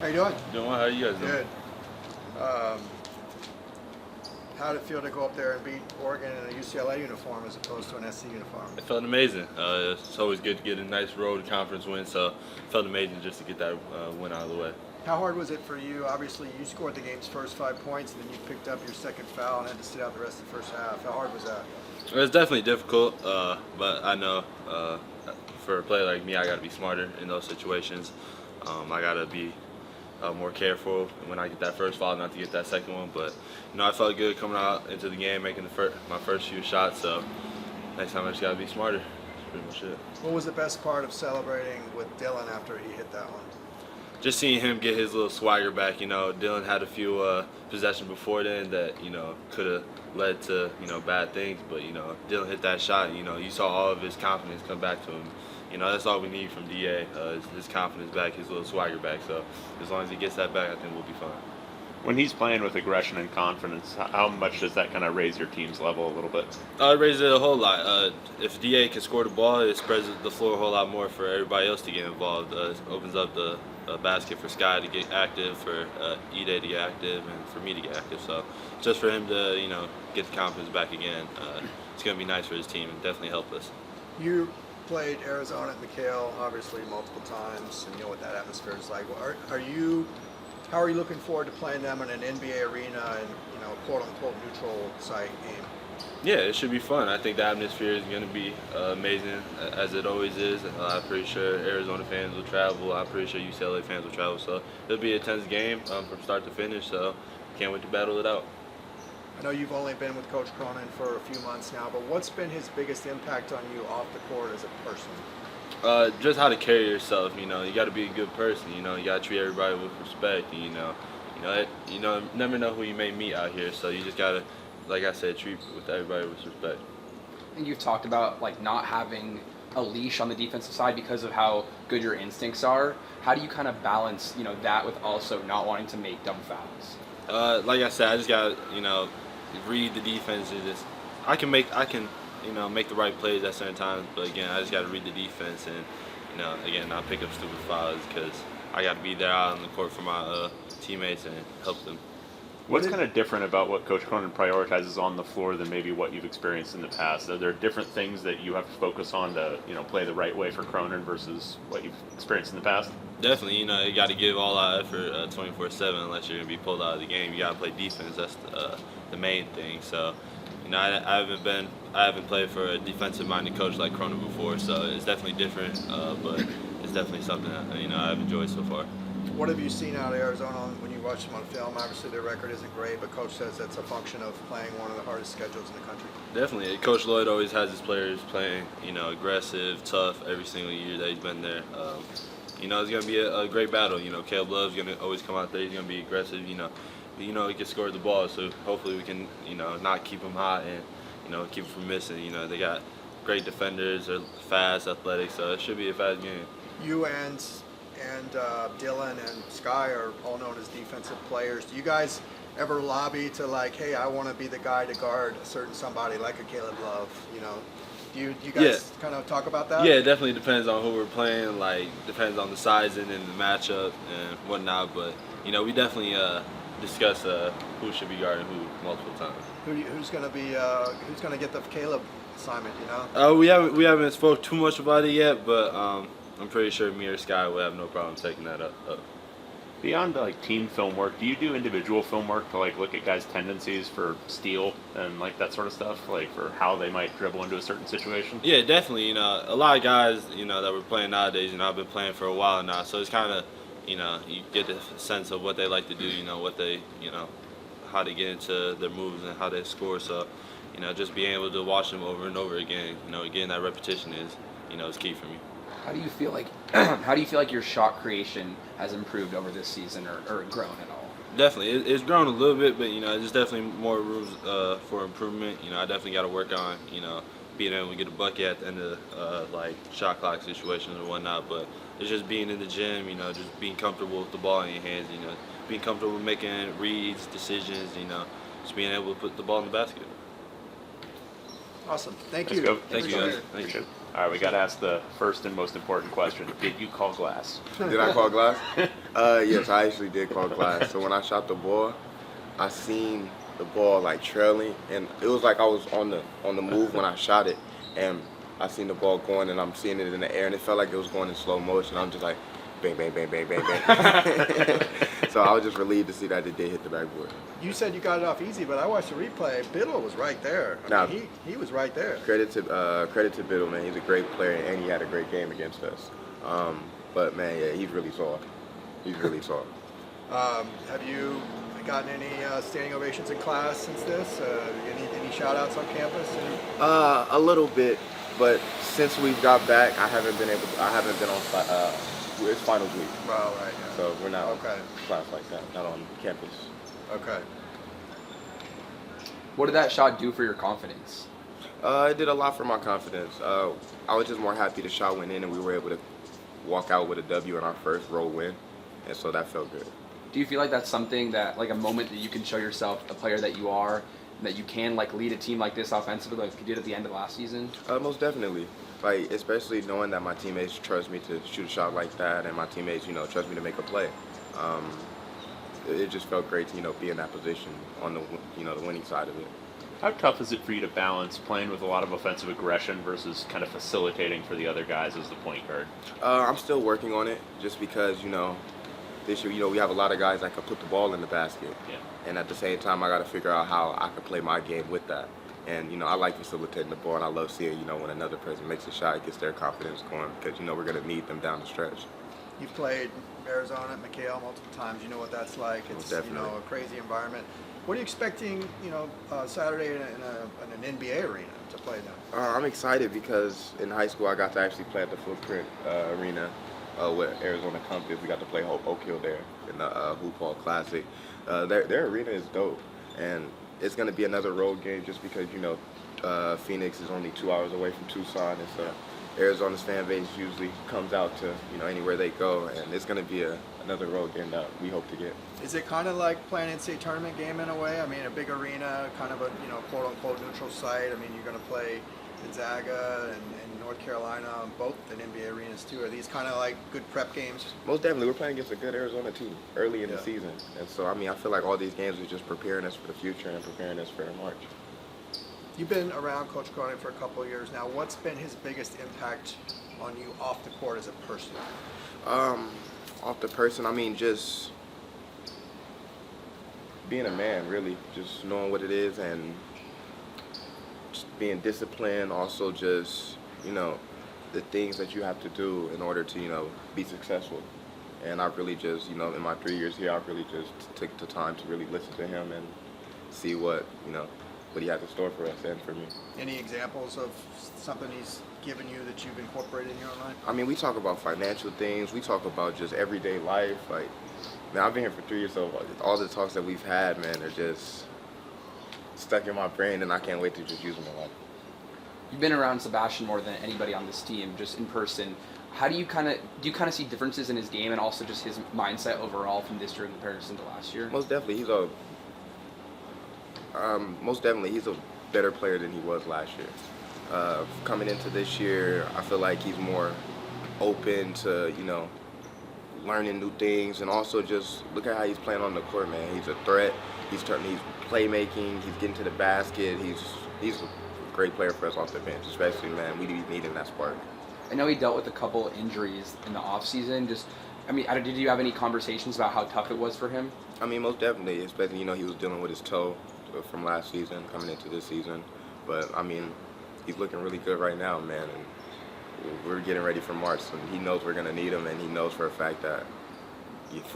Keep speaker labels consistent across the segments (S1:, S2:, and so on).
S1: you doing?
S2: Doing well. How are you guys doing?
S1: Good. How did it feel to go up there and beat Oregon in a UCLA uniform as opposed to an SC uniform?
S2: It felt amazing. It's always good to get a nice road conference win, so it felt amazing just to get that win out of the way.
S1: How hard was it for you? Obviously, you scored the game's first 5 points, and then you picked up your second foul and had to sit out the rest of the first half. How hard was that?
S2: It was definitely difficult, but I know for a player like me, I got to be smarter in those situations. I got to be more careful when I get that first foul, not to get that second one. But I felt good coming out into the game, making my first few shots. So next time I just got to be smarter. That's pretty much it.
S1: What was the best part of celebrating with Dylan after he hit that one?
S2: Just seeing him get his little swagger back. Dylan had a few possessions before then that could have led to bad things, but Dylan hit that shot. You saw all of his confidence come back to him. That's all we need from DA. His confidence back, his little swagger back. So as long as he gets that back, I think we'll be fine.
S3: When he's playing with aggression and confidence, how much does that kind of raise your team's level a little bit?
S2: It raises it a whole lot. If DA can score the ball, it spreads the floor a whole lot more for everybody else to get involved. It opens up the basket for Sky to get active, for Ide to get active, and for me to get active. So just for him to get the confidence back again, it's going to be nice for his team and definitely help us.
S1: You played Arizona at McHale, obviously, multiple times, and you know what that atmosphere is like. How are you looking forward to playing them in an NBA arena and quote-unquote neutral site game?
S2: Yeah, it should be fun. I think the atmosphere is going to be amazing, as it always is. I'm pretty sure Arizona fans will travel. I'm pretty sure UCLA fans will travel. So it'll be a tense game from start to finish. So can't wait to battle it out.
S1: I know you've only been with Coach Cronin for a few months now, but what's been his biggest impact on you off the court as a person?
S2: Just how to carry yourself. You got to be a good person. You got to treat everybody with respect. And, never know who you may meet out here. So you just got to, like I said, treat with everybody with respect.
S4: And you've talked about not having a leash on the defensive side because of how good your instincts are. How do you kind of balance that with also not wanting to make dumb fouls?
S2: Like I said, I just got to read the defense. I can make the right plays at certain times, but again, I just got to read the defense and again, not pick up stupid fouls because I got to be there out on the court for my teammates and help them.
S3: What's kind of different about what Coach Cronin prioritizes on the floor than maybe what you've experienced in the past? Are there different things that you have to focus on to play the right way for Cronin versus what you've experienced in the past?
S2: Definitely, you got to give all out effort 24/7 unless you're going to be pulled out of the game. You got to play defense. That's the main thing. So, I haven't played for a defensive-minded coach like Cronin before, so it's definitely different. But it's definitely something that I've enjoyed so far.
S1: What have you seen out of Arizona when you watch them on film? Obviously, their record isn't great, but Coach says that's a function of playing one of the hardest schedules in the country.
S2: Definitely. Coach Lloyd always has his players playing, aggressive, tough every single year that he's been there. It's going to be a great battle. Caleb Love's going to always come out there. He's going to be aggressive. He can score the ball, so hopefully we can, not keep him hot and, keep him from missing. They got great defenders. They're fast, athletic, so it should be a fast game.
S1: You and Dylan and Sky are all known as defensive players. Do you guys ever lobby to hey, I want to be the guy to guard a certain somebody like a Caleb Love? Do you guys kind of talk about that?
S2: Yeah, it definitely depends on who we're playing. Depends on the sizing and the matchup and whatnot. But we definitely discuss who should be guarding who multiple times.
S1: Who's going to get the Caleb assignment?
S2: We haven't spoke too much about it yet, but I'm pretty sure me or Sky will have no problem taking that up.
S3: Beyond team film work, do you do individual film work to look at guys' tendencies for steal and that sort of stuff, for how they might dribble into a certain situation?
S2: Yeah, definitely. A lot of guys that we're playing nowadays, I've been playing for a while now, so it's kind of you get the sense of what they like to do, what they how they get into their moves and how they score. So just being able to watch them over and over again, getting that repetition is key for me.
S4: How do you feel like your shot creation has improved over this season or grown at all?
S2: Definitely, it's grown a little bit, but there's definitely more room for improvement. I definitely got to work on being able to get a bucket at the end of shot clock situations or whatnot. But it's just being in the gym, just being comfortable with the ball in your hands, being comfortable making reads, decisions, just being able to put the ball in the basket.
S1: Awesome. Thank
S3: Let's
S1: you.
S3: go.
S2: Thank you guys.
S1: Appreciate it.
S2: Thank you.
S3: All right, we got to ask the first and most important question. Did you call glass?
S5: Did I call glass? Yes, I actually did call glass. So when I shot the ball, I seen the ball like trailing, and it was like I was on the move when I shot it, and I seen the ball going, and I'm seeing it in the air, and it felt like it was going in slow motion. I'm just like, bang, bang, bang, bang, bang, bang. So I was just relieved to see that it did hit the backboard.
S1: You said you got it off easy, but I watched the replay. Biddle was right there. I mean, he was right there.
S5: Credit to Biddle, man. He's a great player, and he had a great game against us. But man, yeah, he's really soft. He's really soft.
S1: Have you gotten any standing ovations in class since this? Any shout outs on campus?
S5: A little bit, but since we got back, I haven't been on. It's finals week.
S1: Well, right. Yeah.
S5: So we're not
S1: Okay.
S5: on class like that, not on campus.
S1: Okay.
S4: What did that shot do for your confidence?
S5: It did a lot for my confidence. I was just more happy the shot went in and we were able to walk out with a W in our first road win, and so that felt good.
S4: Do you feel like that's something that, like a moment that you can show yourself the player that you are, and that you can like lead a team like this offensively, like you did at the end of last season?
S5: Most definitely. Like, especially knowing that my teammates trust me to shoot a shot like that, and my teammates, trust me to make a play. It just felt great to, be in that position on the winning side of it.
S3: How tough is it for you to balance playing with a lot of offensive aggression versus kind of facilitating for the other guys as the point guard?
S5: I'm still working on it, just because, this year, we have a lot of guys that can put the ball in the basket.
S3: Yeah.
S5: And at the same time, I got to figure out how I can play my game with that. And, I like facilitating the ball, and I love seeing, when another person makes a shot, it gets their confidence going, because, we're going to need them down the stretch.
S1: You've played Arizona at McHale multiple times. You know what that's like. It's a crazy environment. What are you expecting, Saturday in an NBA arena to play now?
S5: I'm excited because in high school I got to actually play at the Footprint Arena with Arizona Compass. We got to play Oak Hill there in the Hoop Hall Classic. Their arena is dope, and it's going to be another road game just because, Phoenix is only 2 hours away from Tucson, and so Arizona's fan base usually comes out to, anywhere they go, and it's going to be another road game that we hope to get.
S1: Is it kind of like playing an NCAA tournament game in a way? I mean, a big arena, kind of a, quote-unquote neutral site. I mean, you're going to play Gonzaga and North Carolina, both in NBA arenas too. Are these kind of like good prep games?
S5: Most definitely. We're playing against a good Arizona team early in the season. And so, I feel like all these games are just preparing us for the future and preparing us for March.
S1: You've been around Coach Cronin for a couple of years now. What's been his biggest impact on you off the court as a person?
S5: Off the person, just being a man, really. Just knowing what it is and just being disciplined. Also just, the things that you have to do in order to, be successful. And I've really just, in my 3 years here, I've really just took the time to really listen to him and see what he has in store for us and for me.
S1: Any examples of something he's given you that you've incorporated in your own life?
S5: We talk about financial things. We talk about just everyday life. Like, man, I've been here for 3 years, so all the talks that we've had, man, are just stuck in my brain, and I can't wait to just use them in life.
S4: You've been around Sebastian more than anybody on this team, just in person. How do you kind of see differences in his game and also just his mindset overall from this year in comparison to last year?
S5: Most definitely, he's a better player than he was last year. Coming into this year, I feel like he's more open to, learning new things, and also just look at how he's playing on the court, man. He's a threat. He's playmaking. He's getting to the basket. He's a great player for us off the bench, especially, man. We needing that spark.
S4: I know he dealt with a couple injuries in the offseason. Did you have any conversations about how tough it was for him?
S5: Most definitely, especially, he was dealing with his toe from last season coming into this season. But, he's looking really good right now, man. And we're getting ready for March, so he knows we're going to need him, and he knows for a fact that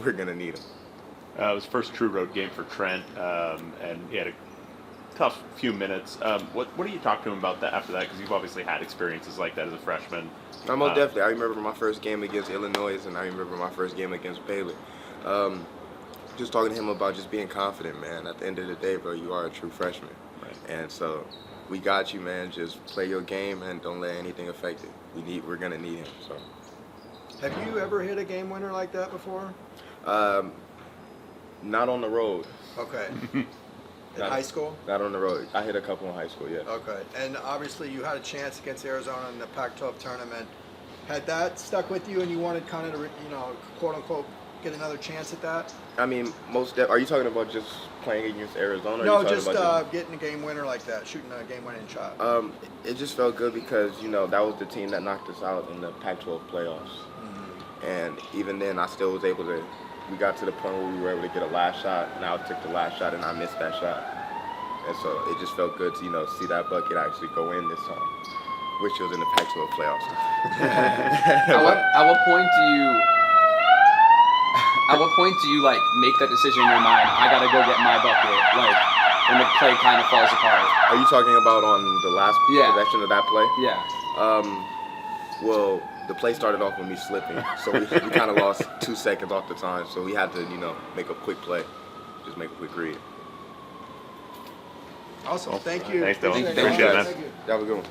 S5: we're going to need him.
S3: It was first true road game for Trent, and he had a tough few minutes. What do you talk to him about that after that? Because you've obviously had experiences like that as a freshman.
S5: Most definitely. I remember my first game against Illinois, and I remember my first game against Baylor. Just talking to him about just being confident, man. At the end of the day, bro, you are a true freshman.
S3: Right.
S5: And so we got you, man. Just play your game and don't let anything affect it. We're going to need him. So.
S1: Have you ever hit a game winner like that before?
S5: Not on the road.
S1: Okay. In
S5: Not-
S1: high school?
S5: Not on the road. I hit a couple in high school, yeah.
S1: Okay. And obviously you had a chance against Arizona in the Pac-12 tournament. Had that stuck with you and you wanted kind of to, quote unquote, get another chance at that?
S5: I mean, are you talking about just playing against Arizona? Or
S1: No,
S5: are you talking
S1: just
S5: about
S1: getting a game winner like that, shooting a game-winning shot.
S5: It just felt good because, that was the team that knocked us out in the Pac-12 playoffs. And even then, I still was able to, we got to the point where we were able to get a last shot, and I took the last shot, and I missed that shot. And so it just felt good to, see that bucket actually go in this time, which was in the Pac-12 playoffs.
S4: At what point do you? At what point do you like make that decision in your mind? I gotta go get my bucket. Like when the play kind of falls apart.
S5: Are you talking about on the last possession of that play?
S4: Yeah.
S5: Well, the play started off with me slipping, so we kind of lost 2 seconds off the time. So we had to, make a quick play, just make a quick read.
S1: Awesome. Thank you.
S3: Thanks, Dylan.
S1: Appreciate it.
S3: Appreciate it, man.
S1: Thank you.
S5: Have a good one.